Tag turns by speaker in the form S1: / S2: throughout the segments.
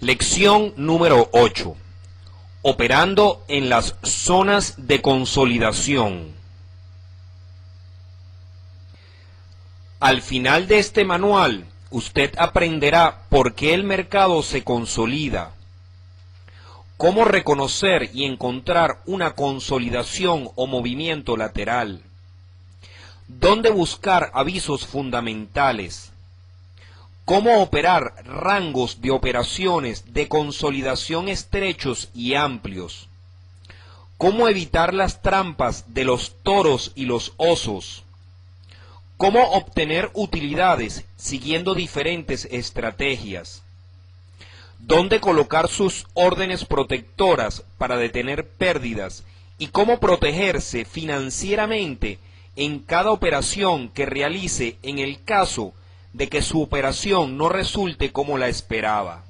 S1: Lección número 8. Operando en las zonas de consolidación. Al final de este manual, usted aprenderá por qué el mercado se consolida, cómo reconocer y encontrar una consolidación o movimiento lateral, dónde buscar avisos fundamentales, cómo operar rangos de operaciones de consolidación estrechos y amplios, cómo evitar las trampas de los toros y los osos, cómo obtener utilidades siguiendo diferentes estrategias, dónde colocar sus órdenes protectoras para detener pérdidas y cómo protegerse financieramente en cada operación que realice en el caso de que su operación no resulte como la esperaba.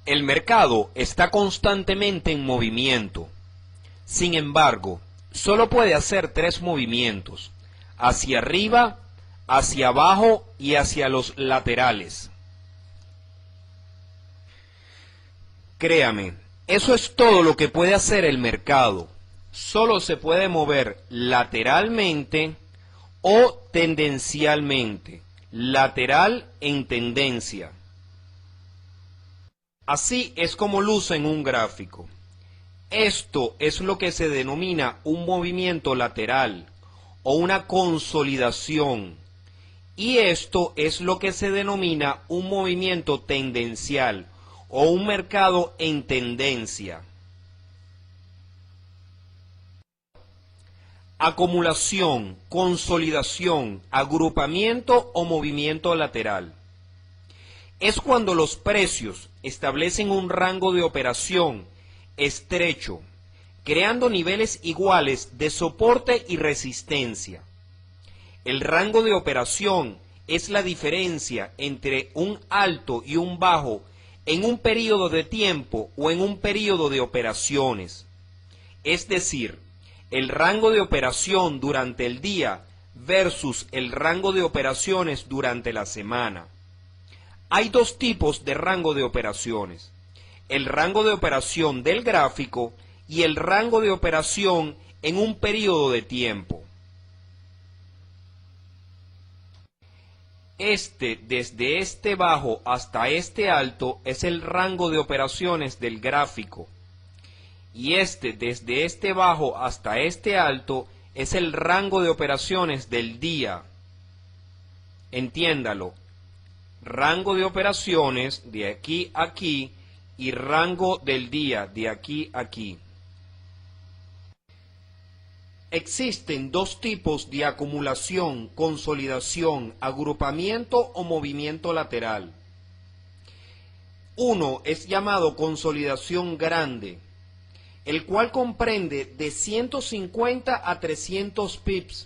S1: El mercado está constantemente en movimiento. Sin embargo, solo puede hacer 3 movimientos: hacia arriba, hacia abajo y hacia los laterales. Créame, eso es todo lo que puede hacer el mercado. Solo se puede mover lateralmente o tendencialmente, lateral en tendencia. Así es como luce en un gráfico. Esto es lo que se denomina un movimiento lateral o una consolidación, y esto es lo que se denomina un movimiento tendencial o un mercado en tendencia. Acumulación, consolidación, agrupamiento o movimiento lateral. Es cuando los precios establecen un rango de operación estrecho, creando niveles iguales de soporte y resistencia. El rango de operación es la diferencia entre un alto y un bajo en un periodo de tiempo o en un periodo de operaciones. Es decir, el rango de operación durante el día versus el rango de operaciones durante la semana. Hay 2 tipos de rango de operaciones: el rango de operación del gráfico y el rango de operación en un periodo de tiempo. Desde este bajo hasta este alto es el rango de operaciones del gráfico, y desde este bajo hasta este alto es el rango de operaciones del día. Entiéndalo: rango de operaciones de aquí a aquí y rango del día de aquí a aquí. Existen 2 tipos de acumulación, consolidación, agrupamiento o movimiento lateral. Uno es llamado consolidación grande, el cual comprende de 150 a 300 pips.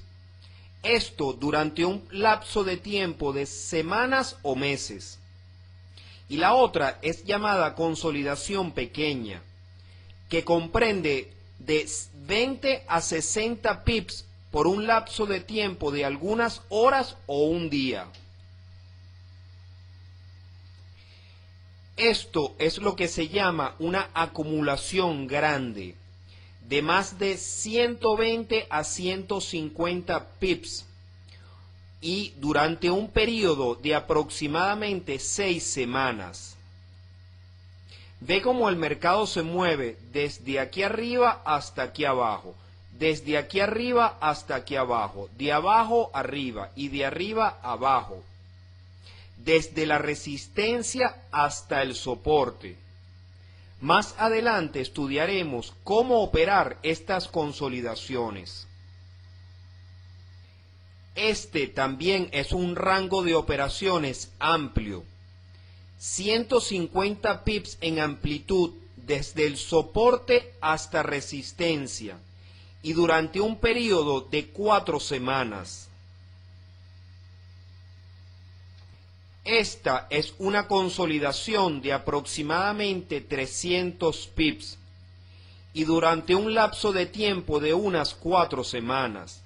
S1: Esto durante un lapso de tiempo de semanas o meses. Y la otra es llamada consolidación pequeña, que comprende de 20 a 60 pips por un lapso de tiempo de algunas horas o un día. Esto es lo que se llama una acumulación grande, de más de 120 a 150 pips, y durante un periodo de aproximadamente 6 semanas. Ve cómo el mercado se mueve desde aquí arriba hasta aquí abajo, desde aquí arriba hasta aquí abajo, de abajo arriba y de arriba abajo, desde la resistencia hasta el soporte. Más adelante estudiaremos cómo operar estas consolidaciones. Este también es un rango de operaciones amplio. 150 pips en amplitud desde el soporte hasta resistencia y durante un periodo de 4 semanas. Esta es una consolidación de aproximadamente 300 pips y durante un lapso de tiempo de unas 4 semanas.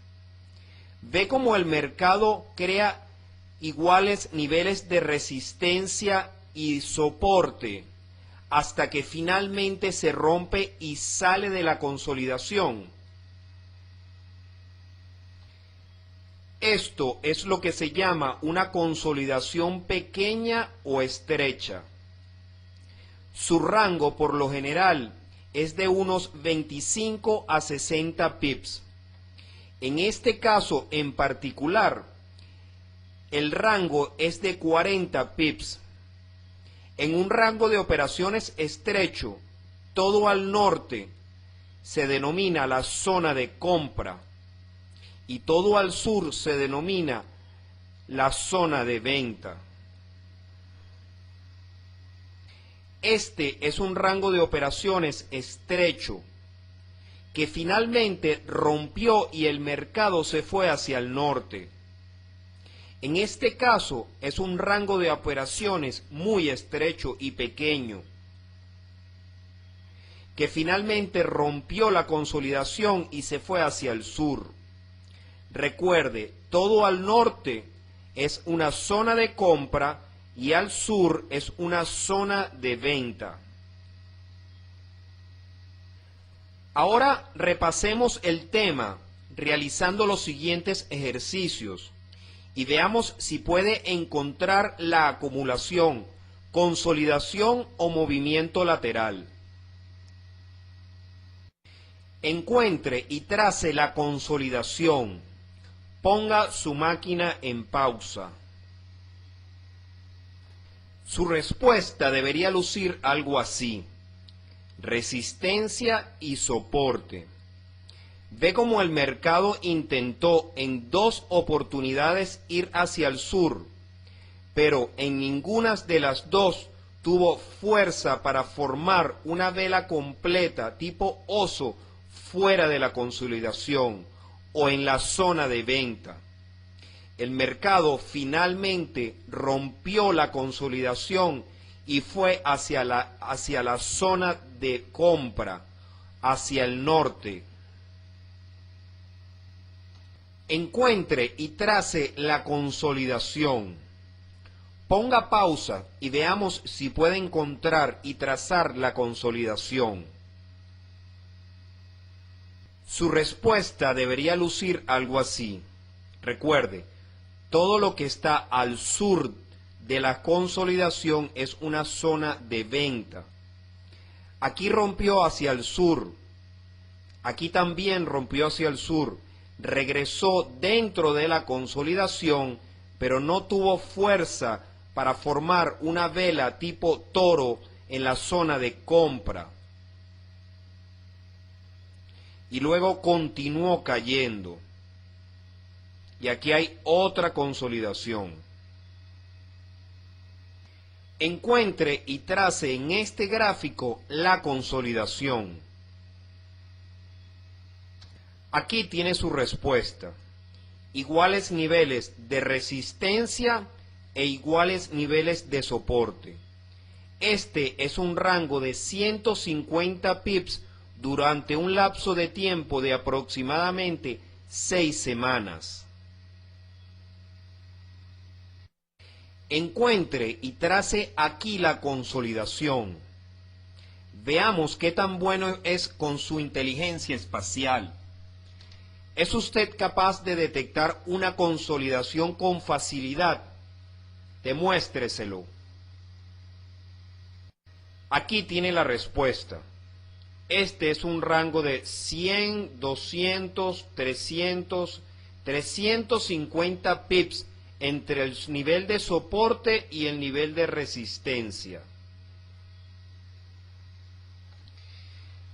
S1: Ve cómo el mercado crea iguales niveles de resistencia y soporte hasta que finalmente se rompe y sale de la consolidación. Esto es lo que se llama una consolidación pequeña o estrecha. Su rango por lo general es de unos 25 a 60 pips. En este caso en particular, el rango es de 40 pips. En un rango de operaciones estrecho, todo al norte se denomina la zona de compra y todo al sur se denomina la zona de venta. Este es un rango de operaciones estrecho que finalmente rompió y el mercado se fue hacia el norte. En este caso es un rango de operaciones muy estrecho y pequeño, que finalmente rompió la consolidación y se fue hacia el sur. Recuerde, todo al norte es una zona de compra y al sur es una zona de venta. Ahora repasemos el tema realizando los siguientes ejercicios y veamos si puede encontrar la acumulación, consolidación o movimiento lateral. Encuentre y trace la consolidación. Ponga su máquina en pausa. Su respuesta debería lucir algo así: resistencia y soporte. Ve cómo el mercado intentó en 2 oportunidades ir hacia el sur, pero en ninguna de las 2 tuvo fuerza para formar una vela completa tipo oso fuera de la consolidación o en la zona de venta. El mercado finalmente rompió la consolidación y fue hacia la zona de compra, hacia el norte. Encuentre y trace la consolidación. Ponga pausa y veamos si puede encontrar y trazar la consolidación. Su respuesta debería lucir algo así. Recuerde, todo lo que está al sur de la consolidación es una zona de venta. Aquí rompió hacia el sur, aquí también rompió hacia el sur, regresó dentro de la consolidación, pero no tuvo fuerza para formar una vela tipo toro en la zona de compra. Y luego continuó cayendo. Y aquí hay otra consolidación. Encuentre y trace en este gráfico la consolidación. Aquí tiene su respuesta. Iguales niveles de resistencia e iguales niveles de soporte. Este es un rango de 150 pips durante un lapso de tiempo de aproximadamente 6 semanas. Encuentre y trace aquí la consolidación. Veamos qué tan bueno es con su inteligencia espacial. ¿Es usted capaz de detectar una consolidación con facilidad? Demuéstreselo. Aquí tiene la respuesta. Este es un rango de 100, 200, 300, 350 pips entre el nivel de soporte y el nivel de resistencia.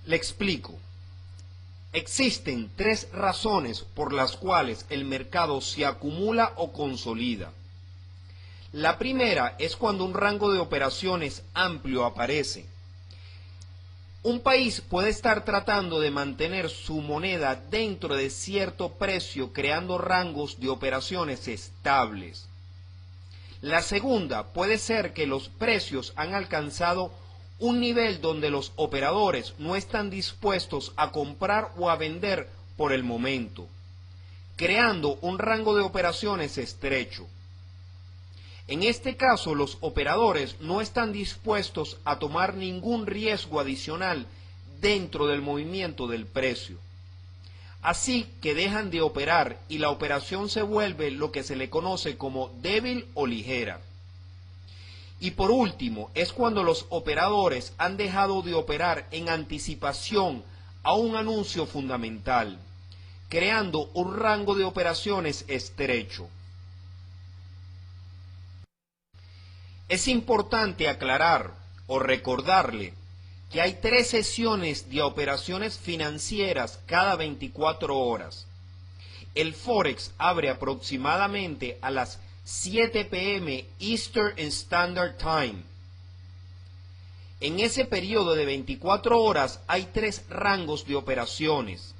S1: Le explico. Existen 3 razones por las cuales el mercado se acumula o consolida. La primera es cuando un rango de operaciones amplio aparece. Un país puede estar tratando de mantener su moneda dentro de cierto precio, creando rangos de operaciones estables. La segunda puede ser que los precios han alcanzado un nivel donde los operadores no están dispuestos a comprar o a vender por el momento, creando un rango de operaciones estrecho. En este caso, los operadores no están dispuestos a tomar ningún riesgo adicional dentro del movimiento del precio. Así que dejan de operar y la operación se vuelve lo que se le conoce como débil o ligera. Y por último, es cuando los operadores han dejado de operar en anticipación a un anuncio fundamental, creando un rango de operaciones estrecho. Es importante aclarar o recordarle que hay 3 sesiones de operaciones financieras cada 24 horas. El Forex abre aproximadamente a las 7 p.m. Eastern Standard Time. En ese periodo de 24 horas hay 3 rangos de operaciones.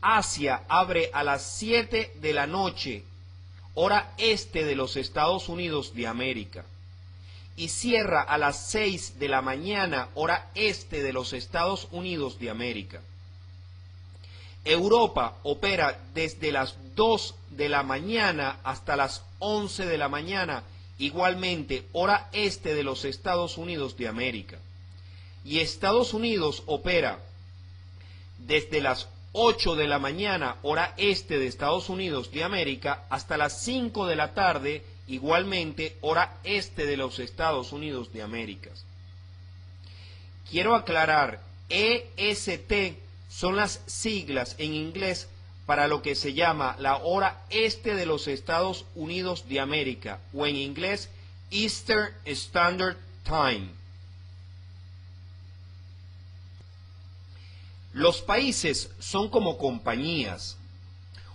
S1: Asia abre a las 7 de la noche, hora este de los Estados Unidos de América, y cierra a las 6 de la mañana, hora este de los Estados Unidos de América. Europa opera desde las 2 de la mañana hasta las 11 de la mañana, igualmente hora este de los Estados Unidos de América. Y Estados Unidos opera desde las 8 de la mañana, hora este de Estados Unidos de América, hasta las 5 de la tarde, igualmente hora este de los Estados Unidos de América. Quiero aclarar, EST son las siglas en inglés para lo que se llama la hora este de los Estados Unidos de América, o en inglés Eastern Standard Time. Los países son como compañías.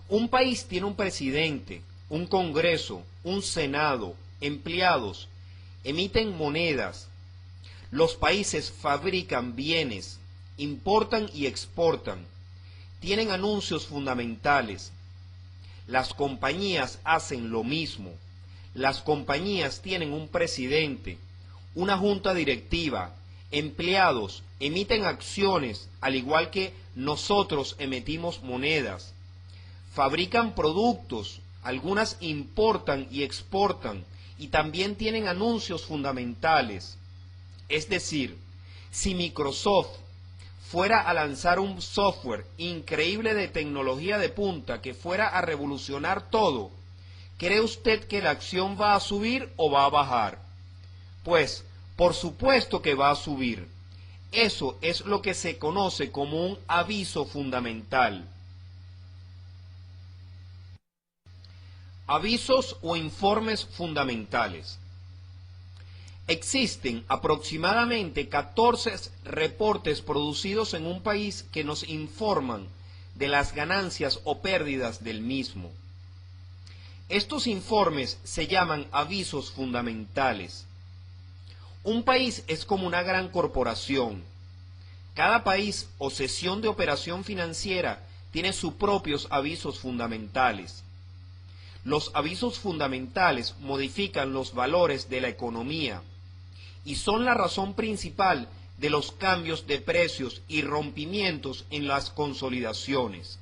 S1: Un país tiene un presidente, un congreso, un senado, empleados, emiten monedas. Los países fabrican bienes, importan y exportan, tienen anuncios fundamentales. Las compañías hacen lo mismo. Las compañías tienen un presidente, una junta directiva, empleados, emiten acciones, al igual que nosotros emitimos monedas. Fabrican productos, algunas importan y exportan, y también tienen anuncios fundamentales. Es decir, si Microsoft fuera a lanzar un software increíble de tecnología de punta que fuera a revolucionar todo, ¿cree usted que la acción va a subir o va a bajar? Pues, por supuesto que va a subir. Eso es lo que se conoce como un aviso fundamental. Avisos o informes fundamentales. Existen aproximadamente 14 reportes producidos en un país que nos informan de las ganancias o pérdidas del mismo. Estos informes se llaman avisos fundamentales. Un país es como una gran corporación. Cada país o sesión de operación financiera tiene sus propios avisos fundamentales. Los avisos fundamentales modifican los valores de la economía y son la razón principal de los cambios de precios y rompimientos en las consolidaciones,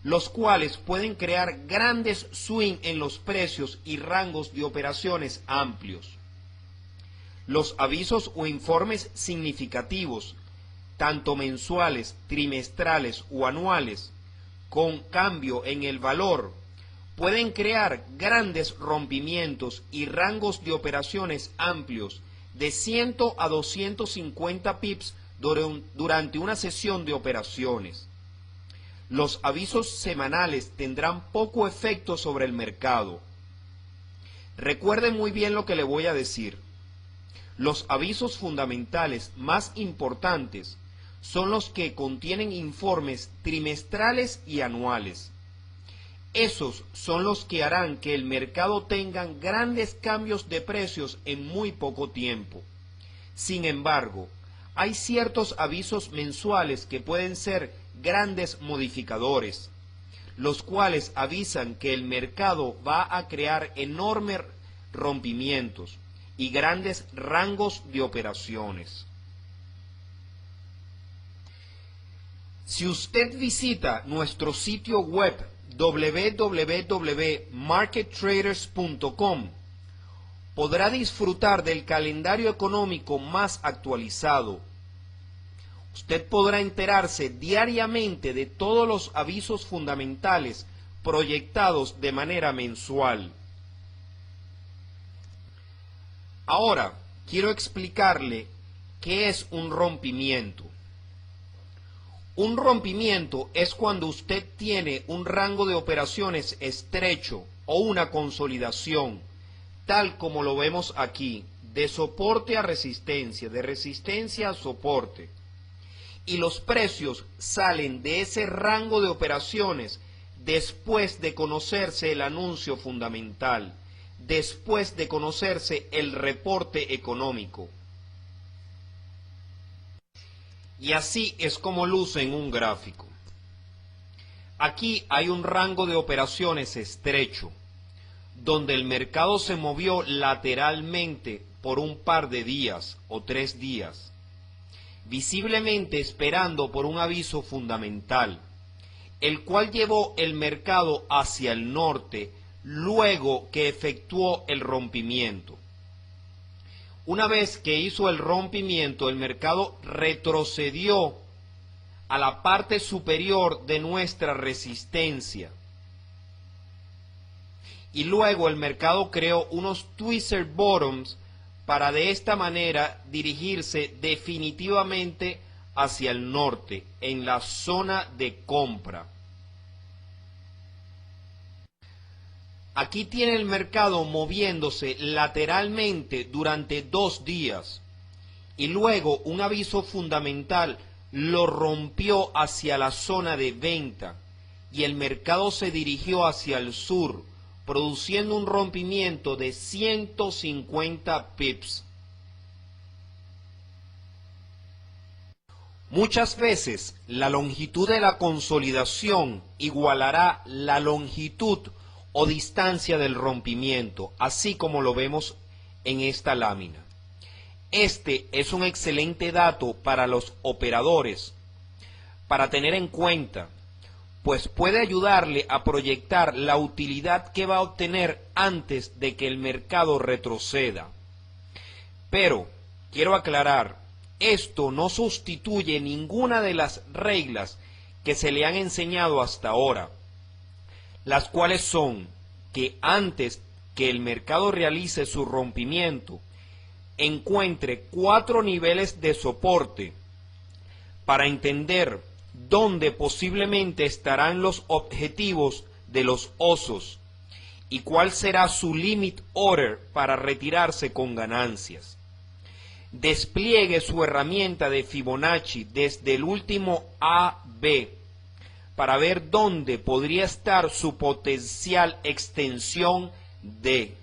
S1: los cuales pueden crear grandes swings en los precios y rangos de operaciones amplios. Los avisos o informes significativos, tanto mensuales, trimestrales o anuales, con cambio en el valor, pueden crear grandes rompimientos y rangos de operaciones amplios de 100 a 250 pips durante una sesión de operaciones. Los avisos semanales tendrán poco efecto sobre el mercado. Recuerde muy bien lo que le voy a decir. Los avisos fundamentales más importantes son los que contienen informes trimestrales y anuales. Esos son los que harán que el mercado tenga grandes cambios de precios en muy poco tiempo. Sin embargo, hay ciertos avisos mensuales que pueden ser grandes modificadores, los cuales avisan que el mercado va a crear enormes rompimientos y grandes rangos de operaciones. Si usted visita nuestro sitio web www.markettraders.com podrá disfrutar del calendario económico más actualizado. Usted podrá enterarse diariamente de todos los avisos fundamentales proyectados de manera mensual. Ahora, quiero explicarle qué es un rompimiento. Un rompimiento es cuando usted tiene un rango de operaciones estrecho o una consolidación, tal como lo vemos aquí, de soporte a resistencia, de resistencia a soporte. Y los precios salen de ese rango de operaciones después de conocerse el anuncio fundamental, después de conocerse el reporte económico. Y así es como luce en un gráfico. Aquí hay un rango de operaciones estrecho, donde el mercado se movió lateralmente por un par de días o 3 días, visiblemente esperando por un aviso fundamental, el cual llevó el mercado hacia el norte luego que efectuó el rompimiento. Una vez que hizo el rompimiento, el mercado retrocedió a la parte superior de nuestra resistencia. Y luego el mercado creó unos twister bottoms para de esta manera dirigirse definitivamente hacia el norte, en la zona de compra. Aquí tiene el mercado moviéndose lateralmente durante 2 días y luego un aviso fundamental lo rompió hacia la zona de venta y el mercado se dirigió hacia el sur, produciendo un rompimiento de 150 pips. Muchas veces la longitud de la consolidación igualará la longitud o distancia del rompimiento, así como lo vemos en esta lámina. Este es un excelente dato para los operadores, para tener en cuenta, pues puede ayudarle a proyectar la utilidad que va a obtener antes de que el mercado retroceda. Pero, quiero aclarar, esto no sustituye ninguna de las reglas que se le han enseñado hasta ahora, las cuales son que antes que el mercado realice su rompimiento, encuentre 4 niveles de soporte para entender dónde posiblemente estarán los objetivos de los osos y cuál será su limit order para retirarse con ganancias. Despliegue su herramienta de Fibonacci desde el último A B para ver dónde podría estar su potencial extensión D.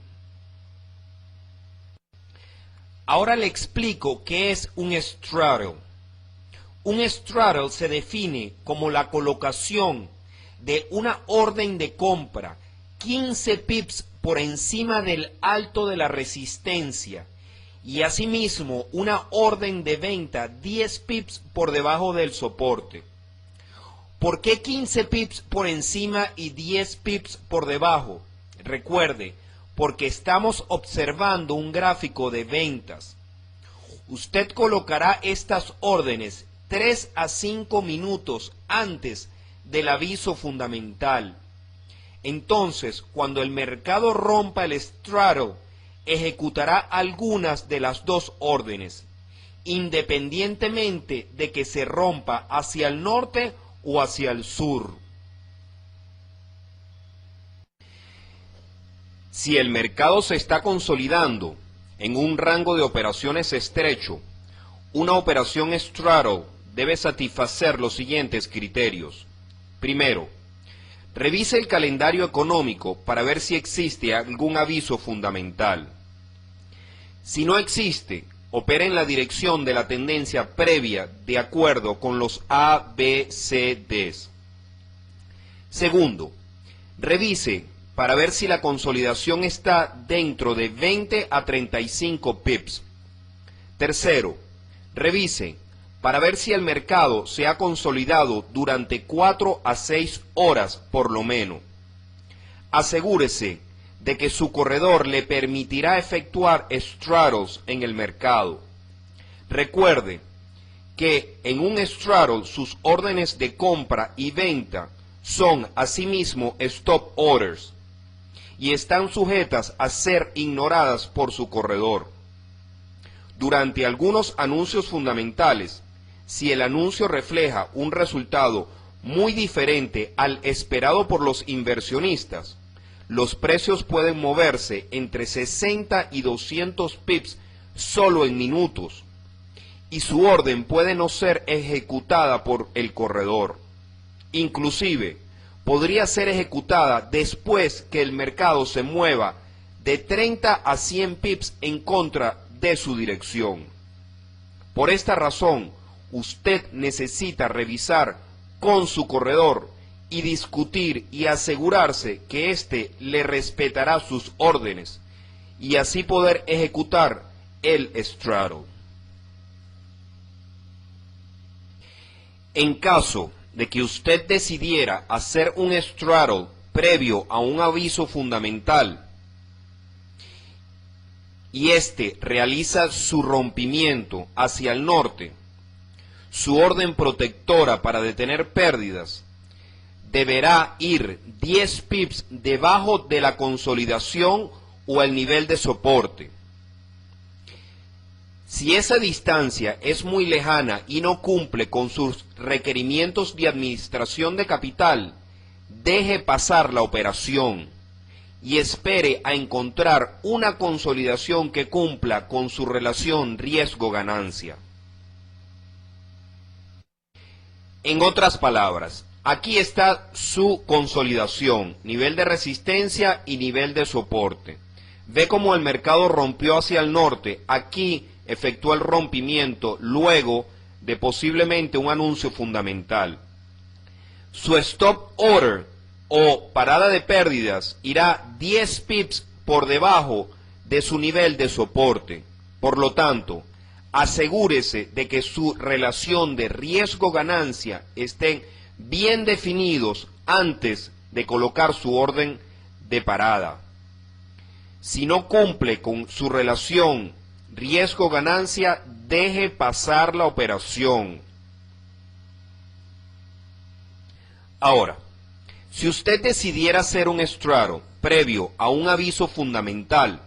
S1: Ahora le explico qué es un straddle. Un straddle se define como la colocación de una orden de compra 15 pips por encima del alto de la resistencia y asimismo una orden de venta 10 pips por debajo del soporte. ¿Por qué 15 pips por encima y 10 pips por debajo? Recuerde, porque estamos observando un gráfico de ventas. Usted colocará estas órdenes 3 a 5 minutos antes del aviso fundamental. Entonces, cuando el mercado rompa el straddle, ejecutará algunas de las 2 órdenes, independientemente de que se rompa hacia el norte o hacia el sur. Si el mercado se está consolidando en un rango de operaciones estrecho, una operación straddle debe satisfacer los siguientes criterios. Primero, revise el calendario económico para ver si existe algún aviso fundamental. Si no existe, opera en la dirección de la tendencia previa de acuerdo con los ABCDs. Segundo, revise para ver si la consolidación está dentro de 20 a 35 pips. Tercero, revise para ver si el mercado se ha consolidado durante 4 a 6 horas por lo menos. Asegúrese de que su corredor le permitirá efectuar straddles en el mercado. Recuerde que en un straddle sus órdenes de compra y venta son asimismo stop orders y están sujetas a ser ignoradas por su corredor. Durante algunos anuncios fundamentales, si el anuncio refleja un resultado muy diferente al esperado por los inversionistas, los precios pueden moverse entre 60 y 200 pips solo en minutos, y su orden puede no ser ejecutada por el corredor. Inclusive, podría ser ejecutada después que el mercado se mueva de 30 a 100 pips en contra de su dirección. Por esta razón, usted necesita revisar con su corredor y discutir y asegurarse que éste le respetará sus órdenes y así poder ejecutar el straddle. En caso de que usted decidiera hacer un straddle previo a un aviso fundamental y éste realiza su rompimiento hacia el norte, su orden protectora para detener pérdidas deberá ir 10 pips debajo de la consolidación o el nivel de soporte. Si esa distancia es muy lejana y no cumple con sus requerimientos de administración de capital, deje pasar la operación y espere a encontrar una consolidación que cumpla con su relación riesgo-ganancia. En otras palabras, aquí está su consolidación, nivel de resistencia y nivel de soporte. Ve cómo el mercado rompió hacia el norte, aquí efectuó el rompimiento luego de posiblemente un anuncio fundamental. Su stop order o parada de pérdidas irá 10 pips por debajo de su nivel de soporte. Por lo tanto, asegúrese de que su relación de riesgo-ganancia estén bien definidos antes de colocar su orden de parada. Si no cumple con su relación riesgo-ganancia, deje pasar la operación. Ahora, si usted decidiera hacer un straddle previo a un aviso fundamental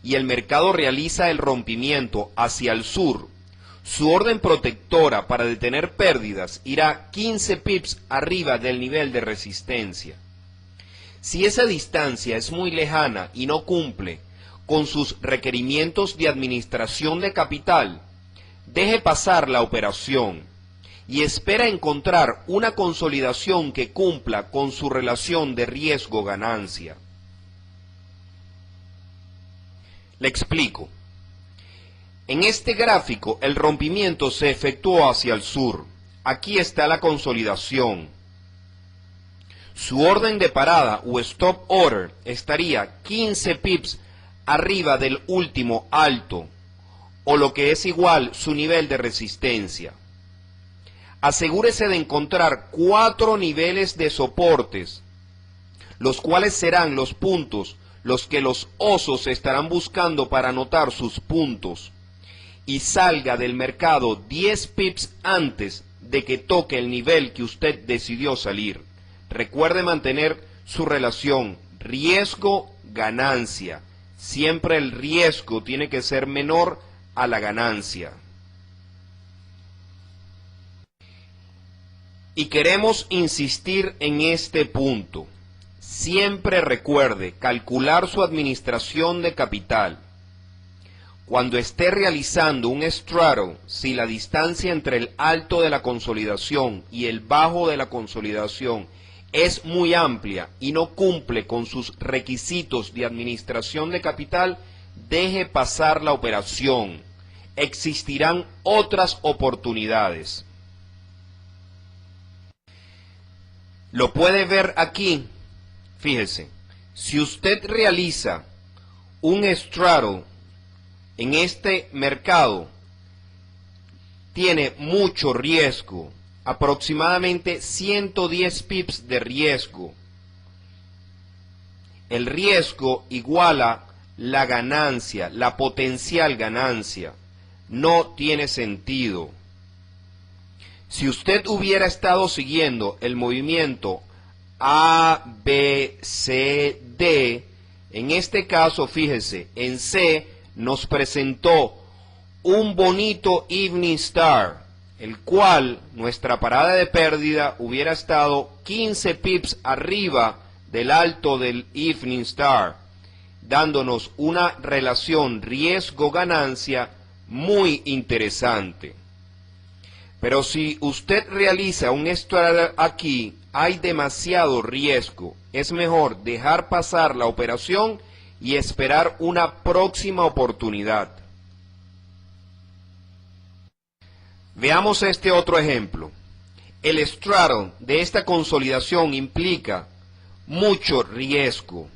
S1: y el mercado realiza el rompimiento hacia el sur, su orden protectora para detener pérdidas irá 15 pips arriba del nivel de resistencia. Si esa distancia es muy lejana y no cumple con sus requerimientos de administración de capital, deje pasar la operación y espera encontrar una consolidación que cumpla con su relación de riesgo-ganancia. Le explico. En este gráfico el rompimiento se efectuó hacia el sur. Aquí está la consolidación. Su orden de parada o stop order estaría 15 pips arriba del último alto, o lo que es igual su nivel de resistencia. Asegúrese de encontrar 4 niveles de soportes, los cuales serán los puntos los que los osos estarán buscando para anotar sus puntos, y salga del mercado 10 pips antes de que toque el nivel que usted decidió salir. Recuerde mantener su relación riesgo-ganancia. Siempre el riesgo tiene que ser menor a la ganancia. Y queremos insistir en este punto. Siempre recuerde calcular su administración de capital. Cuando esté realizando un straddle, si la distancia entre el alto de la consolidación y el bajo de la consolidación es muy amplia y no cumple con sus requisitos de administración de capital, deje pasar la operación. Existirán otras oportunidades. Lo puede ver aquí. Fíjese, si usted realiza un straddle en este mercado, tiene mucho riesgo, aproximadamente 110 pips de riesgo. El riesgo iguala la ganancia, la potencial ganancia. No tiene sentido. Si usted hubiera estado siguiendo el movimiento A, B, C, D, en este caso, fíjese, en C nos presentó un bonito Evening Star, el cual nuestra parada de pérdida hubiera estado 15 pips arriba del alto del Evening Star, dándonos una relación riesgo-ganancia muy interesante. Pero si usted realiza un straddle aquí, hay demasiado riesgo. Es mejor dejar pasar la operación y esperar una próxima oportunidad. Veamos este otro ejemplo. El straddle de esta consolidación implica mucho riesgo.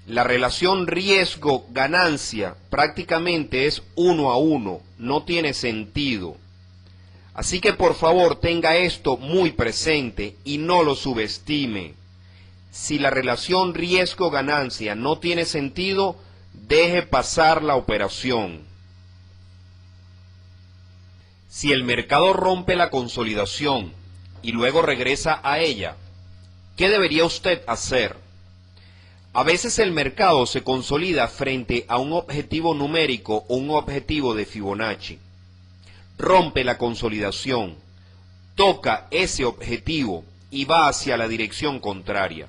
S1: La relación riesgo-ganancia prácticamente es 1 a 1, no tiene sentido. Así que por favor tenga esto muy presente y no lo subestime. Si la relación riesgo-ganancia no tiene sentido, deje pasar la operación. Si el mercado rompe la consolidación y luego regresa a ella, ¿qué debería usted hacer? A veces el mercado se consolida frente a un objetivo numérico o un objetivo de Fibonacci. Rompe la consolidación, toca ese objetivo y va hacia la dirección contraria.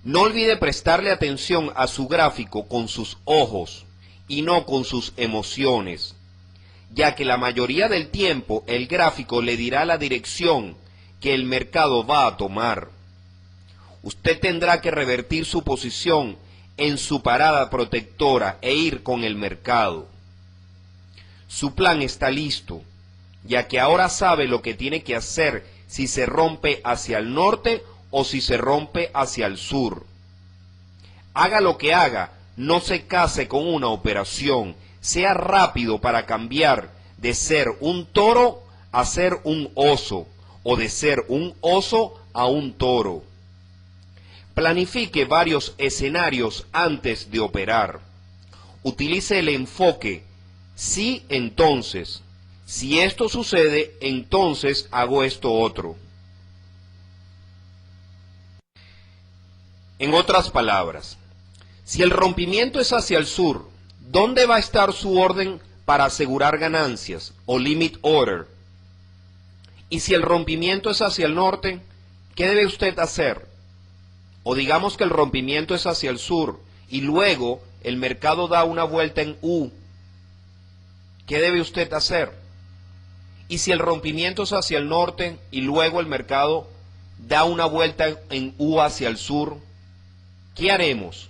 S1: No olvide prestarle atención a su gráfico con sus ojos y no con sus emociones, ya que la mayoría del tiempo el gráfico le dirá la dirección que el mercado va a tomar. Usted tendrá que revertir su posición en su parada protectora e ir con el mercado. Su plan está listo, ya que ahora sabe lo que tiene que hacer si se rompe hacia el norte o si se rompe hacia el sur. Haga lo que haga, no se case con una operación, sea rápido para cambiar de ser un toro a ser un oso, o de ser un oso a un toro. Planifique varios escenarios antes de operar. Utilice el enfoque sí, entonces. Si esto sucede, entonces hago esto otro. En otras palabras, si el rompimiento es hacia el sur, ¿dónde va a estar su orden para asegurar ganancias o limit order? Y si el rompimiento es hacia el norte, ¿qué debe usted hacer? O digamos que el rompimiento es hacia el sur y luego el mercado da una vuelta en U. ¿Qué debe usted hacer? Y si el rompimiento es hacia el norte y luego el mercado da una vuelta en U hacia el sur, ¿qué haremos?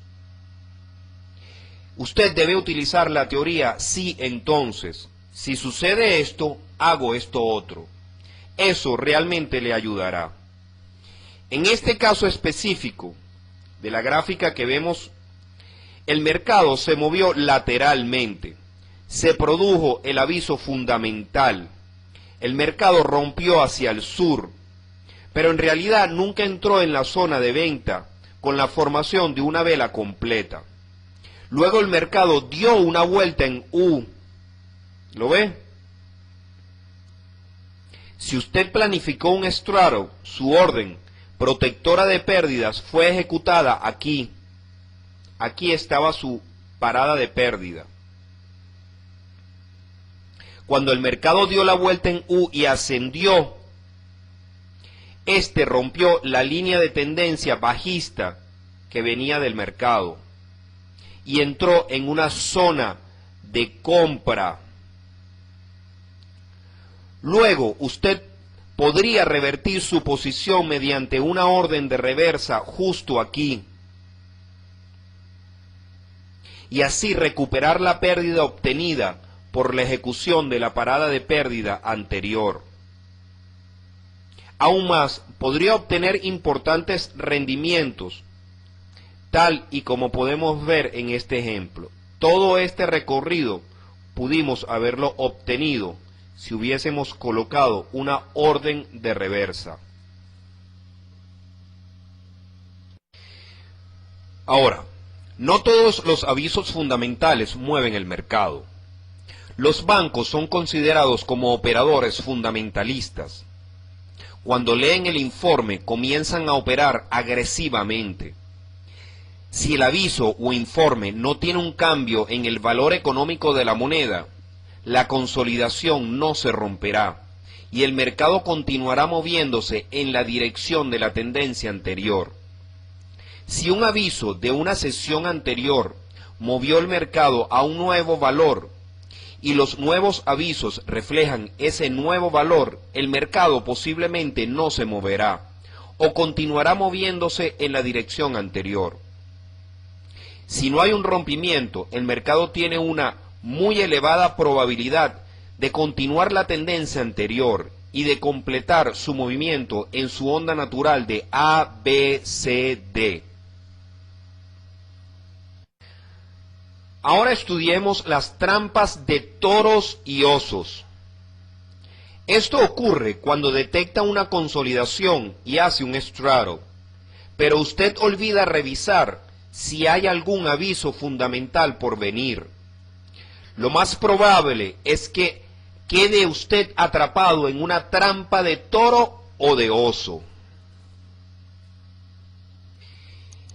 S1: Usted debe utilizar la teoría sí, entonces. Si sucede esto, hago esto otro. Eso realmente le ayudará. En este caso específico de la gráfica que vemos, el mercado se movió lateralmente. Se produjo el aviso fundamental. El mercado rompió hacia el sur, pero en realidad nunca entró en la zona de venta con la formación de una vela completa. Luego el mercado dio una vuelta en U. ¿Lo ve? Si usted planificó un straddle, su orden protectora de pérdidas fue ejecutada aquí. Aquí estaba su parada de pérdida. Cuando el mercado dio la vuelta en U y ascendió, este rompió la línea de tendencia bajista que venía del mercado y entró en una zona de compra. Luego usted podría revertir su posición mediante una orden de reversa justo aquí y así recuperar la pérdida obtenida por la ejecución de la parada de pérdida anterior. Aún más, podría obtener importantes rendimientos, tal y como podemos ver en este ejemplo. Todo este recorrido pudimos haberlo obtenido si hubiésemos colocado una orden de reversa. Ahora, no todos los avisos fundamentales mueven el mercado. Los bancos son considerados como operadores fundamentalistas. Cuando leen el informe, comienzan a operar agresivamente. Si el aviso o informe no tiene un cambio en el valor económico de la moneda, la consolidación no se romperá y el mercado continuará moviéndose en la dirección de la tendencia anterior. Si un aviso de una sesión anterior movió el mercado a un nuevo valor y los nuevos avisos reflejan ese nuevo valor, el mercado posiblemente no se moverá o continuará moviéndose en la dirección anterior. Si no hay un rompimiento, el mercado tiene una muy elevada probabilidad de continuar la tendencia anterior y de completar su movimiento en su onda natural de ABCD. Ahora estudiemos las trampas de toros y osos. Esto ocurre cuando detecta una consolidación y hace un straddle, pero usted olvida revisar si hay algún aviso fundamental por venir. Lo más probable es que quede usted atrapado en una trampa de toro o de oso.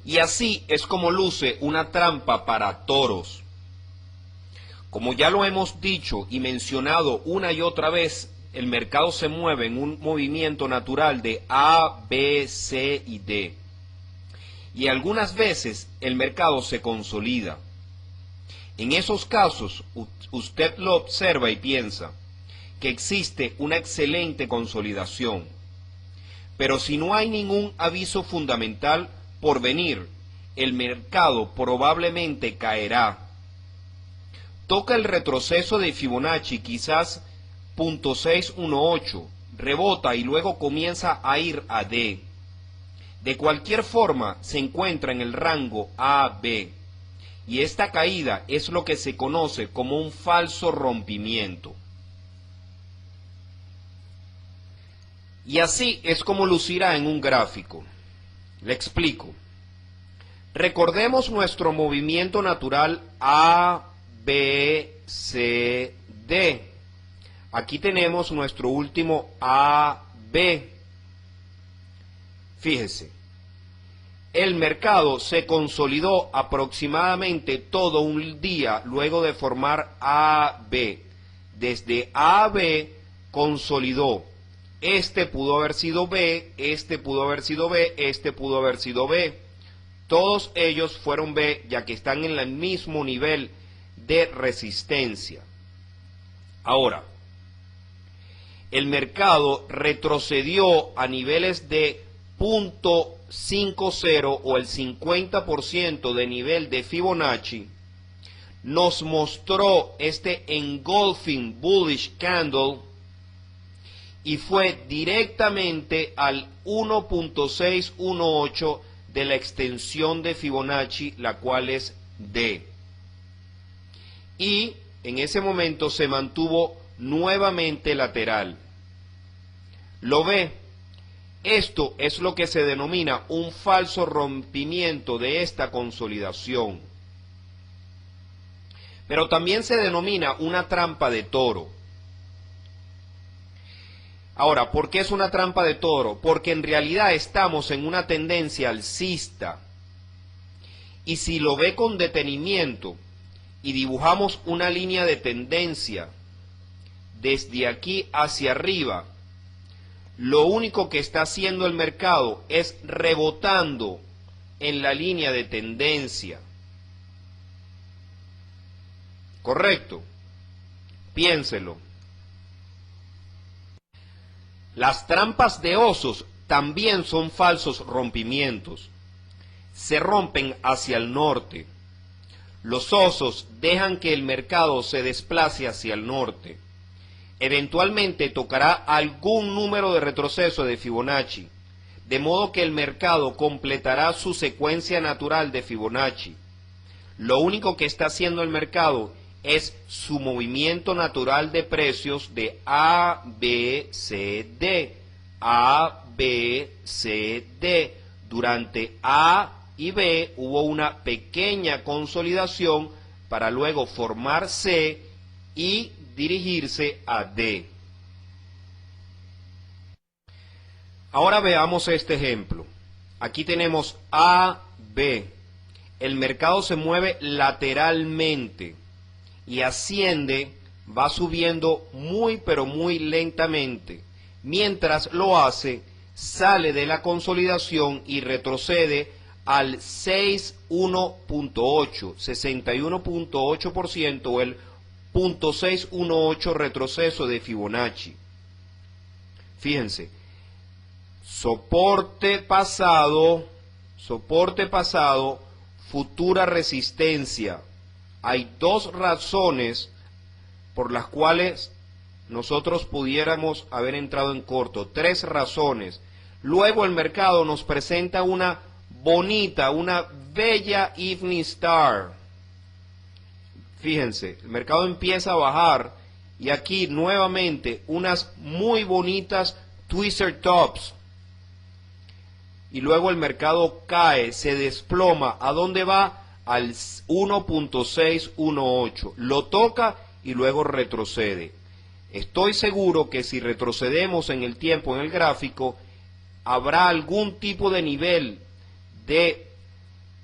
S1: Y así es como luce una trampa para toros. Como ya lo hemos dicho y mencionado una y otra vez, el mercado se mueve en un movimiento natural de A, B, C y D. Y algunas veces el mercado se consolida. En esos casos, usted lo observa y piensa que existe una excelente consolidación. Pero si no hay ningún aviso fundamental por venir, el mercado probablemente caerá. Toca el retroceso de Fibonacci, quizás .618, rebota y luego comienza a ir a D. De cualquier forma, se encuentra en el rango AB, y esta caída es lo que se conoce como un falso rompimiento. Y así es como lucirá en un gráfico. Le explico. Recordemos nuestro movimiento natural A, B, C, D. Aquí tenemos nuestro último AB. Fíjese, el mercado se consolidó aproximadamente todo un día luego de formar AB. Desde AB consolidó. Este pudo haber sido B, este pudo haber sido B, este pudo haber sido B. Todos ellos fueron B, ya que están en el mismo nivel de resistencia. Ahora, el mercado retrocedió a niveles de .50 o el 50% de nivel de Fibonacci, nos mostró este engulfing bullish candle y fue directamente al 1.618 de la extensión de Fibonacci, la cual es D. Y en ese momento se mantuvo nuevamente lateral. ¿Lo ve? Esto es lo que se denomina un falso rompimiento de esta consolidación. Pero también se denomina una trampa de toro. Ahora, ¿por qué es una trampa de toro? Porque en realidad estamos en una tendencia alcista. Y si lo ve con detenimiento y dibujamos una línea de tendencia desde aquí hacia arriba, lo único que está haciendo el mercado es rebotando en la línea de tendencia. ¿Correcto? Piénselo. Las trampas de osos también son falsos rompimientos. Se rompen hacia el norte. Los osos dejan que el mercado se desplace hacia el norte. Eventualmente tocará algún número de retroceso de Fibonacci, de modo que el mercado completará su secuencia natural de Fibonacci. Lo único que está haciendo el mercado es su movimiento natural de precios de A, B, C, D. A, B, C, D. Durante A y B hubo una pequeña consolidación para luego formar C y dirigirse a D. Ahora veamos este ejemplo. Aquí tenemos A, B. El mercado se mueve lateralmente y asciende, va subiendo muy pero muy lentamente. Mientras lo hace, sale de la consolidación y retrocede al 61.8% o el 0.618 retroceso de Fibonacci. Fíjense, soporte pasado, futura resistencia. Hay dos razones por las cuales nosotros pudiéramos haber entrado en corto, tres razones. Luego el mercado nos presenta una bonita, una bella evening star. Fíjense, el mercado empieza a bajar y aquí nuevamente unas muy bonitas twister tops. Y luego el mercado cae, se desploma. ¿A dónde va? Al 1.618. Lo toca y luego retrocede. Estoy seguro que si retrocedemos en el tiempo en el gráfico, habrá algún tipo de nivel de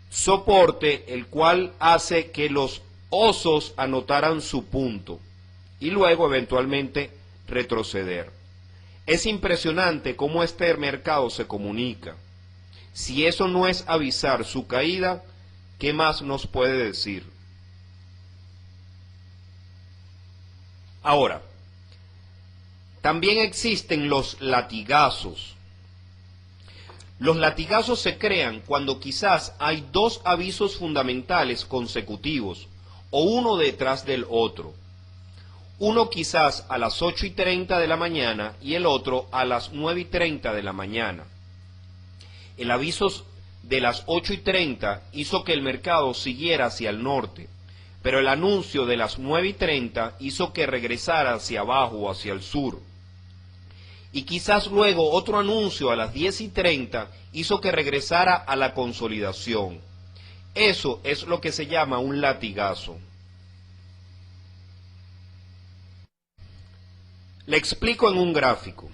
S1: soporte el cual hace que los osos anotaran su punto y luego eventualmente retroceder. Es impresionante cómo este mercado se comunica. Si eso no es avisar su caída, ¿qué más nos puede decir? Ahora, también existen los latigazos. Los latigazos se crean cuando quizás hay dos avisos fundamentales consecutivos, o uno detrás del otro. Uno quizás a las 8:30 de la mañana y el otro a las 9:30 de la mañana. El aviso de las 8:30 hizo que el mercado siguiera hacia el norte, pero el anuncio de las 9:30 hizo que regresara hacia abajo o hacia el sur. Y quizás luego otro anuncio a las 10:30 hizo que regresara a la consolidación. Eso es lo que se llama un latigazo. Le explico en un gráfico.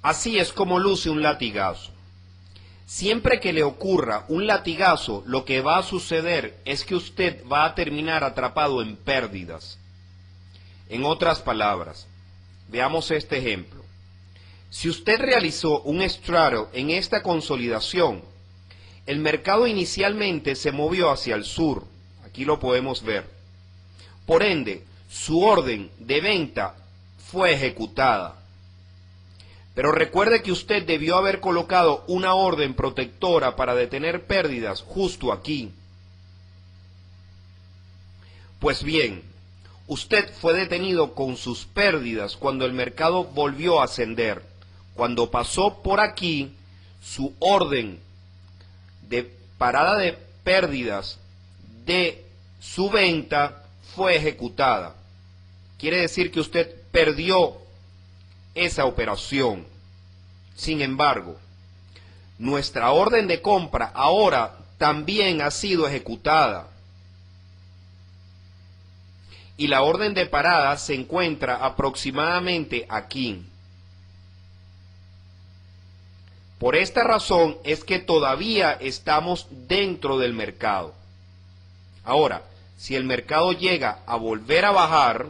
S1: Así es como luce un latigazo. Siempre que le ocurra un latigazo, lo que va a suceder es que usted va a terminar atrapado en pérdidas. En otras palabras, veamos este ejemplo. Si usted realizó un straddle en esta consolidación, el mercado inicialmente se movió hacia el sur. Aquí lo podemos ver. Por ende, su orden de venta fue ejecutada. Pero recuerde que usted debió haber colocado una orden protectora para detener pérdidas justo aquí. Pues bien, usted fue detenido con sus pérdidas cuando el mercado volvió a ascender. Cuando pasó por aquí, su orden de parada de pérdidas de su venta fue ejecutada. Quiere decir que usted perdió esa operación. Sin embargo, nuestra orden de compra ahora también ha sido ejecutada. Y la orden de parada se encuentra aproximadamente aquí. Por esta razón es que todavía estamos dentro del mercado. Ahora, si el mercado llega a volver a bajar,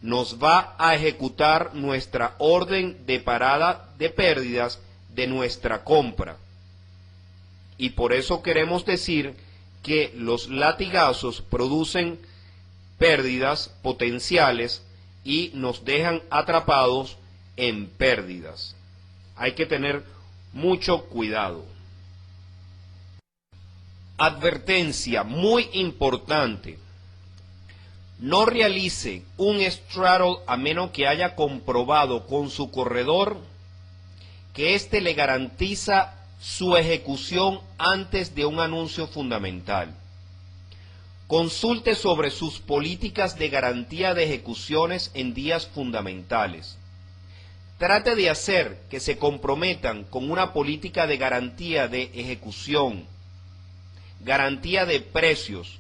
S1: nos va a ejecutar nuestra orden de parada de pérdidas de nuestra compra. Y por eso queremos decir que los latigazos producen pérdidas potenciales y nos dejan atrapados en pérdidas. Hay que tener mucho cuidado. Advertencia muy importante. No realice un straddle a menos que haya comprobado con su corredor que éste le garantiza su ejecución antes de un anuncio fundamental. Consulte sobre sus políticas de garantía de ejecuciones en días fundamentales. Trate de hacer que se comprometan con una política de garantía de ejecución, garantía de precios.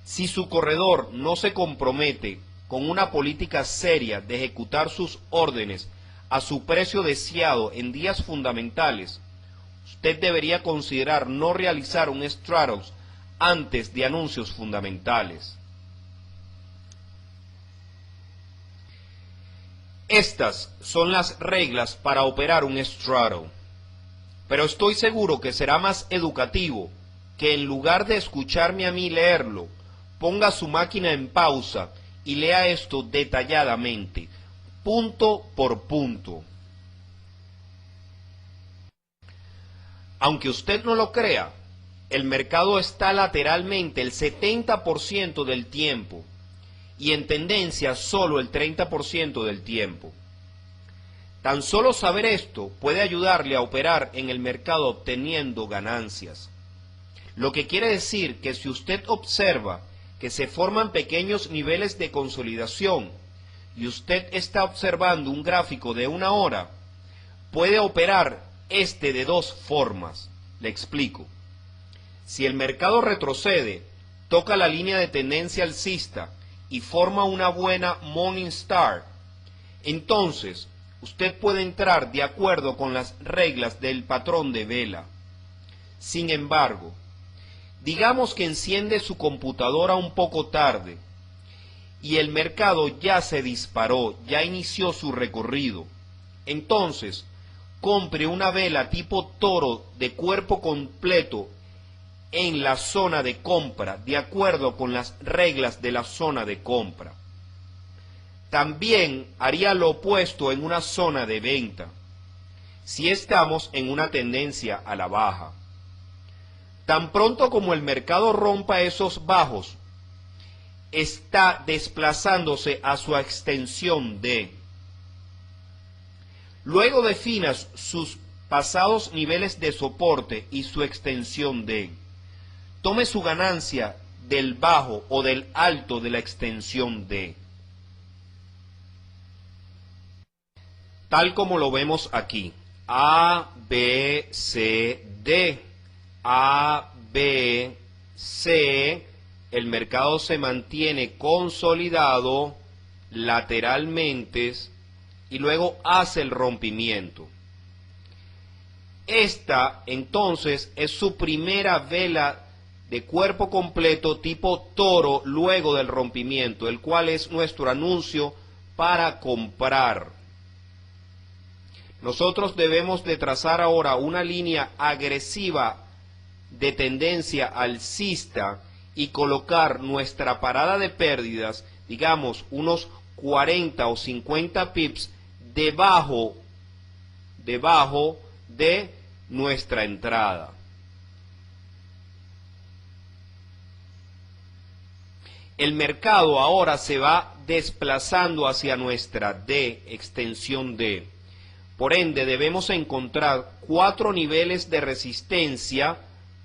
S1: Si su corredor no se compromete con una política seria de ejecutar sus órdenes a su precio deseado en días fundamentales, usted debería considerar no realizar un straddle antes de anuncios fundamentales. Estas son las reglas para operar un straddle, pero estoy seguro que será más educativo que en lugar de escucharme a mí leerlo, ponga su máquina en pausa y lea esto detalladamente, punto por punto. Aunque usted no lo crea, el mercado está lateralmente el 70% del tiempo y en tendencia solo el 30% del tiempo. Tan solo saber esto puede ayudarle a operar en el mercado obteniendo ganancias. Lo que quiere decir que si usted observa que se forman pequeños niveles de consolidación y usted está observando un gráfico de 1 hora, puede operar de dos formas. Le explico. Si el mercado retrocede, toca la línea de tendencia alcista y forma una buena Morning Star, entonces usted puede entrar de acuerdo con las reglas del patrón de vela. Sin embargo, digamos que enciende su computadora un poco tarde y el mercado ya se disparó, ya inició su recorrido. Entonces, compre una vela tipo toro de cuerpo completo en la zona de compra, de acuerdo con las reglas de la zona de compra. También haría lo opuesto en una zona de venta, si estamos en una tendencia a la baja. Tan pronto como el mercado rompa esos bajos, está desplazándose a su extensión D. Luego definas sus pasados niveles de soporte y su extensión D. Tome su ganancia del bajo o del alto de la extensión D. Tal como lo vemos aquí. A, B, C, D. A, B, C. El mercado se mantiene consolidado lateralmente y luego hace el rompimiento. Esta entonces es su primera vela de cuerpo completo tipo toro luego del rompimiento, el cual es nuestro anuncio para comprar. Nosotros debemos de trazar ahora una línea agresiva de tendencia alcista y colocar nuestra parada de pérdidas, digamos unos 40 o 50 pips debajo de nuestra entrada. El mercado ahora se va desplazando hacia nuestra D, extensión D. Por ende, debemos encontrar 4 niveles de resistencia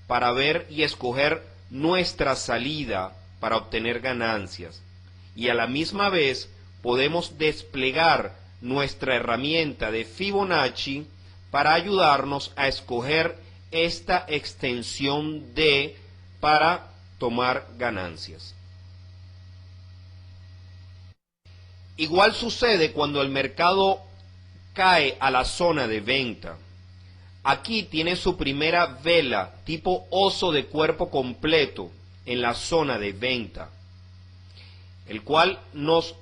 S1: para ver y escoger nuestra salida para obtener ganancias. Y a la misma vez podemos desplegar nuestra herramienta de Fibonacci para ayudarnos a escoger esta extensión D para tomar ganancias. Igual sucede cuando el mercado cae a la zona de venta. Aquí tiene su primera vela tipo oso de cuerpo completo en la zona de venta, el cual nos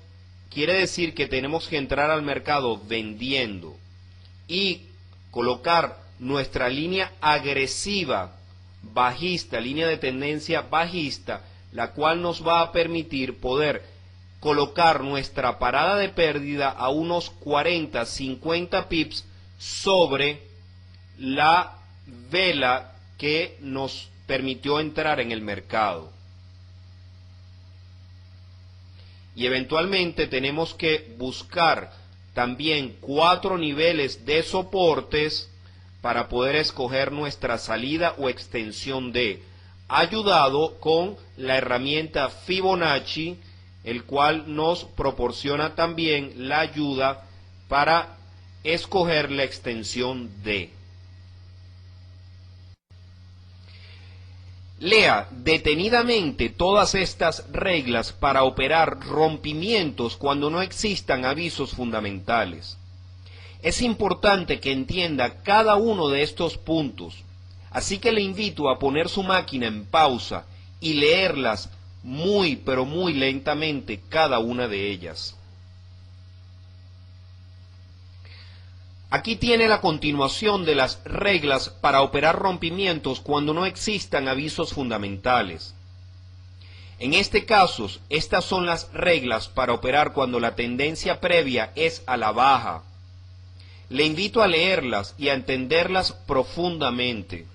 S1: quiere decir que tenemos que entrar al mercado vendiendo y colocar nuestra línea agresiva bajista, línea de tendencia bajista, la cual nos va a permitir poder colocar nuestra parada de pérdida a unos 40, 50 pips sobre la vela que nos permitió entrar en el mercado. Y eventualmente tenemos que buscar también 4 niveles de soportes para poder escoger nuestra salida o extensión D. ayudado con la herramienta Fibonacci, el cual nos proporciona también la ayuda para escoger la extensión D. Lea detenidamente todas estas reglas para operar rompimientos cuando no existan avisos fundamentales. Es importante que entienda cada uno de estos puntos, así que le invito a poner su máquina en pausa y leerlas muy pero muy lentamente cada una de ellas. Aquí tiene la continuación de las reglas para operar rompimientos cuando no existan avisos fundamentales. En este caso, estas son las reglas para operar cuando la tendencia previa es a la baja. Le invito a leerlas y a entenderlas profundamente.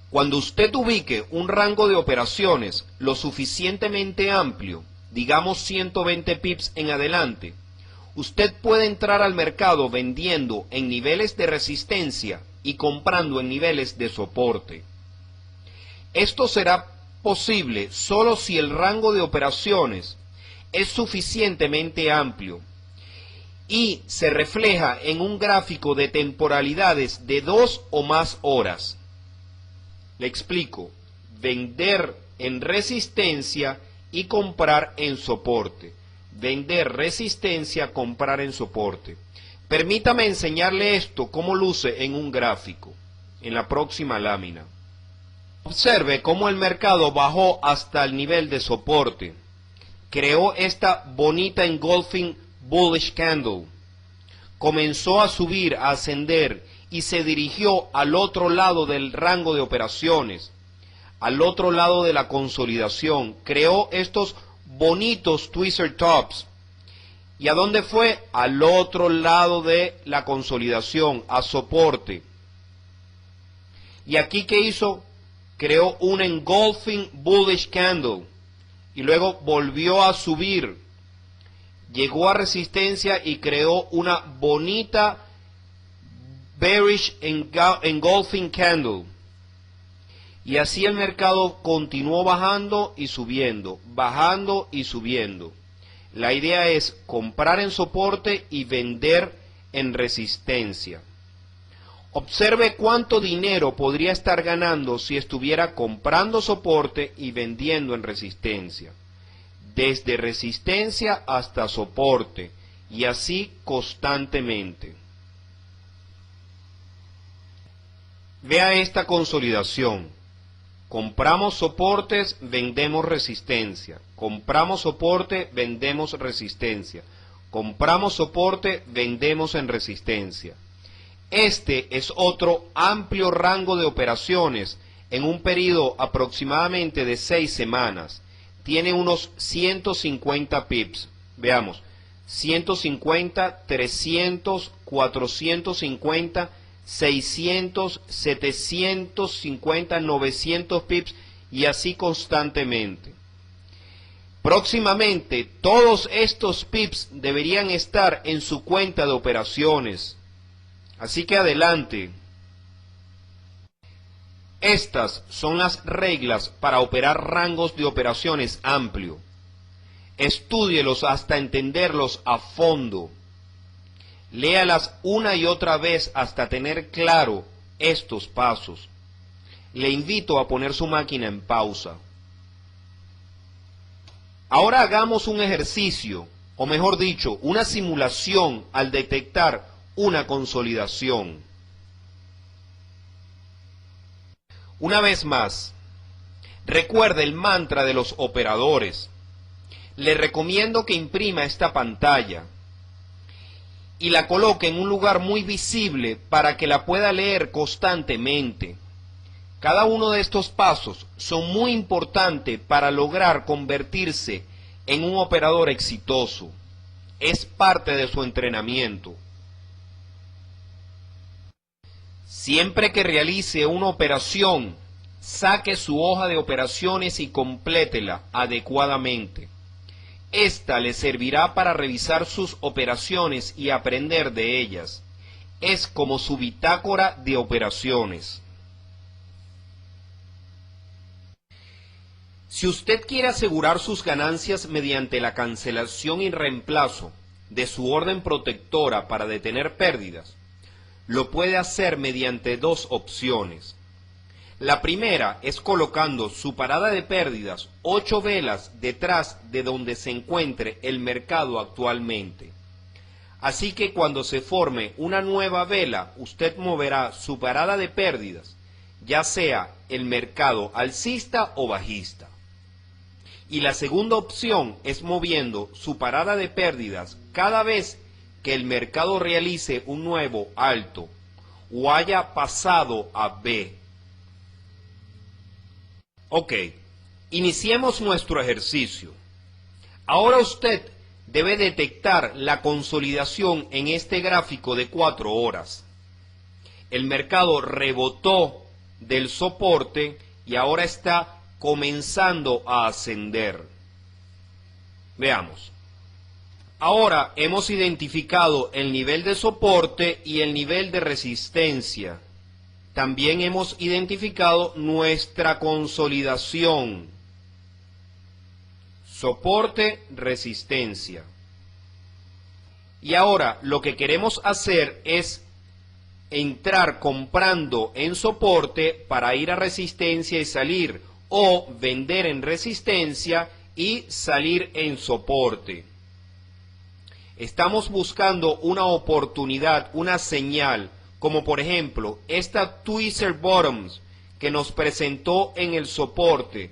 S1: Cuando usted ubique un rango de operaciones lo suficientemente amplio, digamos 120 pips en adelante, usted puede entrar al mercado vendiendo en niveles de resistencia y comprando en niveles de soporte. Esto será posible solo si el rango de operaciones es suficientemente amplio y se refleja en un gráfico de temporalidades de 2 o más horas. Le explico: vender en resistencia y comprar en soporte. Vender resistencia, comprar en soporte. Permítame enseñarle esto cómo luce en un gráfico, en la próxima lámina. Observe cómo el mercado bajó hasta el nivel de soporte. Creó esta bonita engulfing bullish candle. Comenzó a subir, a ascender y se dirigió al otro lado del rango de operaciones, al otro lado de la consolidación. Creó estos bonitos twister tops. ¿Y a dónde fue? Al otro lado de la consolidación, a soporte. ¿Y aquí qué hizo? Creó un engulfing bullish candle y luego volvió a subir. Llegó a resistencia y creó una bonita bearish engulfing candle. Y así el mercado continuó bajando y subiendo, bajando y subiendo. La idea es comprar en soporte y vender en resistencia. Observe cuánto dinero podría estar ganando si estuviera comprando soporte y vendiendo en resistencia. Desde resistencia hasta soporte, y así constantemente. Vea esta consolidación. Compramos soportes, vendemos resistencia. Compramos soporte, vendemos resistencia. Compramos soporte, vendemos en resistencia. Este es otro amplio rango de operaciones en un periodo aproximadamente de 6 semanas. Tiene unos 150 pips. Veamos, 150, 300, 450, 600, 750, 900 pips y así constantemente. Próximamente todos estos pips deberían estar en su cuenta de operaciones. Así que adelante. Estas son las reglas para operar rangos de operaciones amplio. Estúdielos hasta entenderlos a fondo. Léalas una y otra vez hasta tener claro estos pasos. Le invito a poner su máquina en pausa. Ahora hagamos un ejercicio, o mejor dicho, una simulación al detectar una consolidación. Una vez más, recuerde el mantra de los operadores. Le recomiendo que imprima esta pantalla y la coloque en un lugar muy visible para que la pueda leer constantemente. Cada uno de estos pasos son muy importantes para lograr convertirse en un operador exitoso. Es parte de su entrenamiento. Siempre que realice una operación, saque su hoja de operaciones y complétela adecuadamente. Esta le servirá para revisar sus operaciones y aprender de ellas. Es como su bitácora de operaciones. Si usted quiere asegurar sus ganancias mediante la cancelación y reemplazo de su orden protectora para detener pérdidas, lo puede hacer mediante dos opciones. La primera es colocando su parada de pérdidas 8 velas detrás de donde se encuentre el mercado actualmente. Así que cuando se forme una nueva vela, usted moverá su parada de pérdidas, ya sea el mercado alcista o bajista. Y la segunda opción es moviendo su parada de pérdidas cada vez que el mercado realice un nuevo alto o haya pasado a B. Ok, iniciemos nuestro ejercicio. Ahora usted debe detectar la consolidación en este gráfico de 4 horas. El mercado rebotó del soporte y ahora está comenzando a ascender. Veamos. Ahora hemos identificado el nivel de soporte y el nivel de resistencia. También hemos identificado nuestra consolidación. Soporte, resistencia. Y ahora lo que queremos hacer es entrar comprando en soporte para ir a resistencia y salir, o vender en resistencia y salir en soporte. Estamos buscando una oportunidad, una señal, como por ejemplo esta Twister Bottoms que nos presentó en el soporte.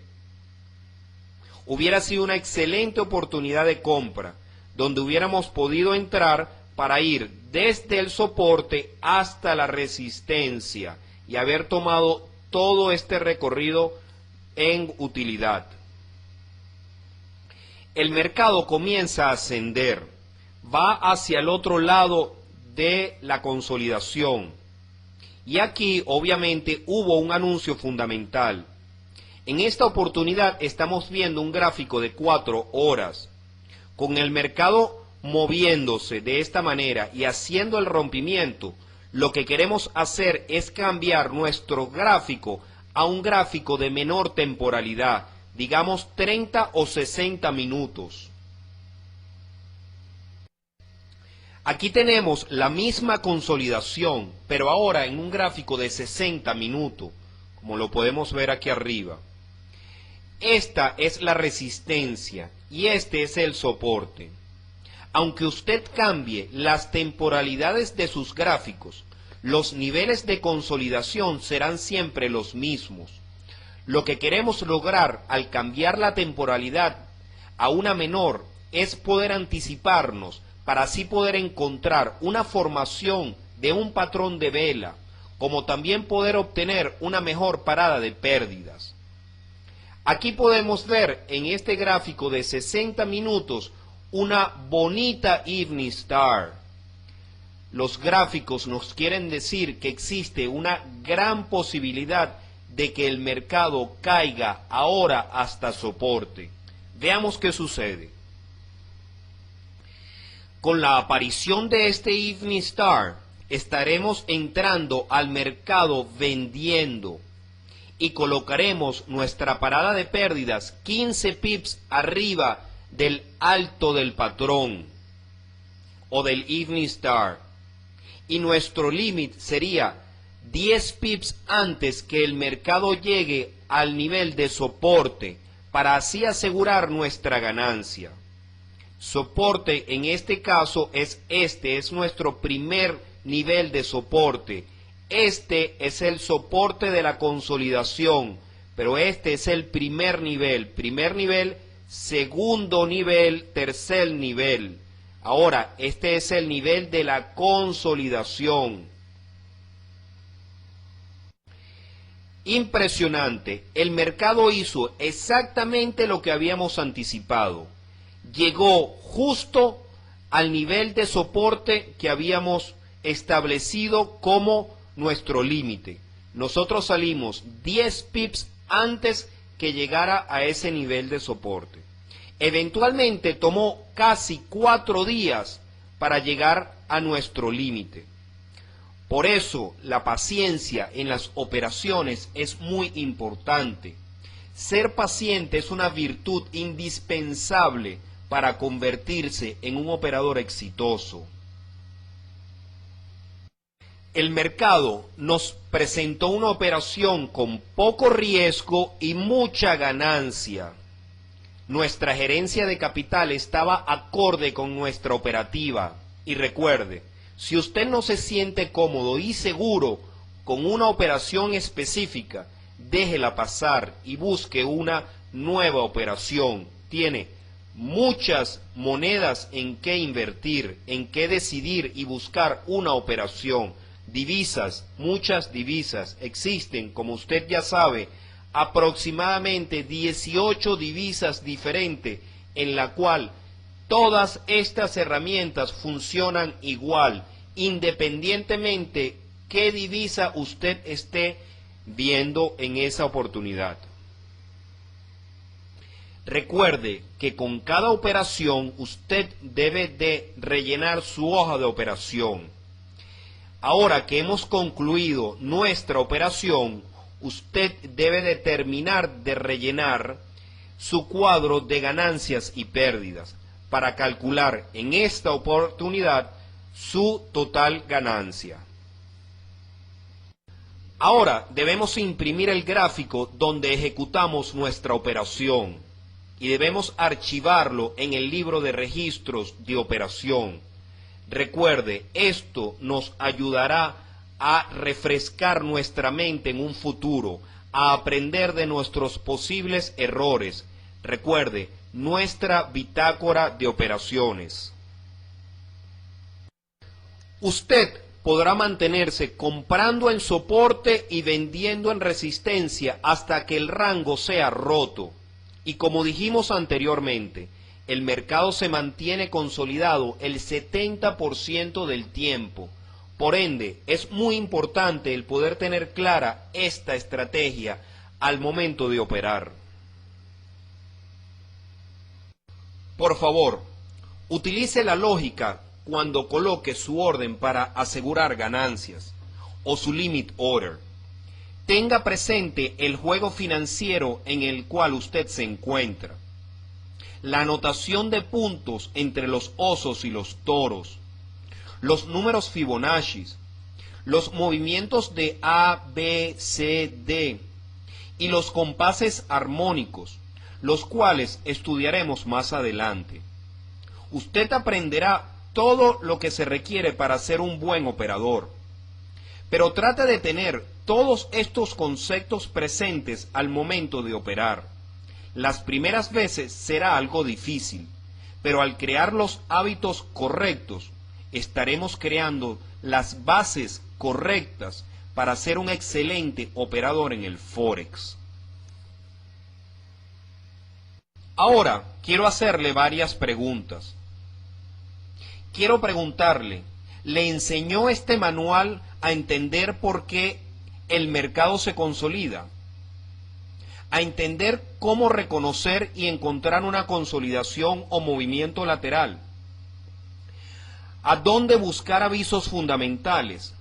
S1: Hubiera sido una excelente oportunidad de compra, donde hubiéramos podido entrar para ir desde el soporte hasta la resistencia y haber tomado todo este recorrido en utilidad. El mercado comienza a ascender, va hacia el otro lado de la consolidación. Y aquí obviamente hubo un anuncio fundamental. En esta oportunidad estamos viendo un gráfico de 4 horas, con el mercado moviéndose de esta manera y haciendo el rompimiento. Lo que queremos hacer es cambiar nuestro gráfico a un gráfico de menor temporalidad, digamos 30 o 60 minutos. Aquí tenemos la misma consolidación, pero ahora en un gráfico de 60 minutos, como lo podemos ver aquí arriba. Esta es la resistencia y este es el soporte. Aunque usted cambie las temporalidades de sus gráficos, los niveles de consolidación serán siempre los mismos. Lo que queremos lograr al cambiar la temporalidad a una menor es poder anticiparnos para así poder encontrar una formación de un patrón de vela, como también poder obtener una mejor parada de pérdidas. Aquí podemos ver en este gráfico de 60 minutos una bonita Evening Star. Los gráficos nos quieren decir que existe una gran posibilidad de que el mercado caiga ahora hasta soporte. Veamos qué sucede. Con la aparición de este Evening Star, estaremos entrando al mercado vendiendo y colocaremos nuestra parada de pérdidas 15 pips arriba del alto del patrón o del Evening Star, y nuestro límite sería 10 pips antes que el mercado llegue al nivel de soporte para así asegurar nuestra ganancia. Soporte en este caso es nuestro primer nivel de soporte. Este es el soporte de la consolidación, pero este es el primer nivel, segundo nivel, tercer nivel. Ahora, este es el nivel de la consolidación. Impresionante, el mercado hizo exactamente lo que habíamos anticipado. Llegó justo al nivel de soporte que habíamos establecido como nuestro límite. Nosotros salimos 10 pips antes que llegara a ese nivel de soporte. Eventualmente tomó casi 4 días para llegar a nuestro límite. Por eso la paciencia en las operaciones es muy importante. Ser paciente es una virtud indispensable para convertirse en un operador exitoso. El mercado nos presentó una operación con poco riesgo y mucha ganancia. Nuestra gerencia de capital estaba acorde con nuestra operativa. Y recuerde, si usted no se siente cómodo y seguro con una operación específica, déjela pasar y busque una nueva operación. Tiene muchas monedas en que invertir, en que decidir y buscar una operación. Divisas, muchas divisas existen, como usted ya sabe, aproximadamente 18 divisas diferentes, en la cual todas estas herramientas funcionan igual, independientemente qué divisa usted esté viendo en esa oportunidad. Recuerde que con cada operación usted debe de rellenar su hoja de operación. Ahora que hemos concluido nuestra operación, usted debe de terminar de rellenar su cuadro de ganancias y pérdidas para calcular en esta oportunidad su total ganancia. Ahora debemos imprimir el gráfico donde ejecutamos nuestra operación y debemos archivarlo en el libro de registros de operación. Recuerde, esto nos ayudará a refrescar nuestra mente en un futuro, a aprender de nuestros posibles errores. Recuerde, nuestra bitácora de operaciones. Usted podrá mantenerse comprando en soporte y vendiendo en resistencia hasta que el rango sea roto. Y como dijimos anteriormente, el mercado se mantiene consolidado el 70% del tiempo. Por ende, es muy importante el poder tener clara esta estrategia al momento de operar. Por favor, utilice la lógica cuando coloque su orden para asegurar ganancias o su limit order. Tenga presente el juego financiero en el cual usted se encuentra. La anotación de puntos entre los osos y los toros, los números Fibonacci, los movimientos de A, B, C, D y los compases armónicos, los cuales estudiaremos más adelante. Usted aprenderá todo lo que se requiere para ser un buen operador, pero trata de tener todos estos conceptos presentes al momento de operar. Las primeras veces será algo difícil, pero al crear los hábitos correctos, estaremos creando las bases correctas para ser un excelente operador en el Forex. Ahora, quiero hacerle varias preguntas. Quiero preguntarle, ¿le enseñó este manual a entender por qué el mercado se consolida? A entender cómo reconocer y encontrar una consolidación o movimiento lateral, a dónde buscar avisos fundamentales,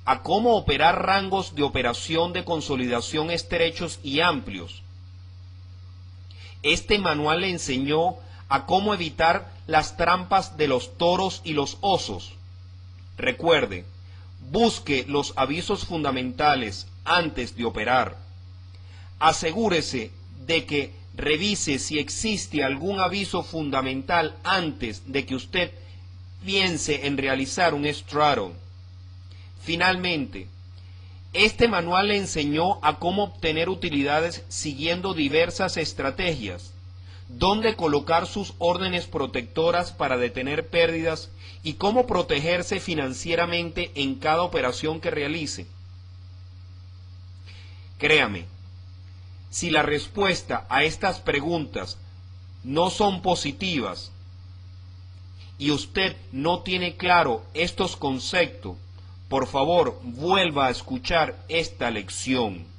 S1: a cómo operar rangos de operación de consolidación estrechos y amplios. Este manual le enseñó a cómo evitar las trampas de los toros y los osos. Recuerde, busque los avisos fundamentales antes de operar. Asegúrese de que revise si existe algún aviso fundamental antes de que usted piense en realizar un straddle. Finalmente, este manual le enseñó a cómo obtener utilidades siguiendo diversas estrategias, dónde colocar sus órdenes protectoras para detener pérdidas y cómo protegerse financieramente en cada operación que realice. Créame, si la respuesta a estas preguntas no son positivas y usted no tiene claro estos conceptos, por favor vuelva a escuchar esta lección.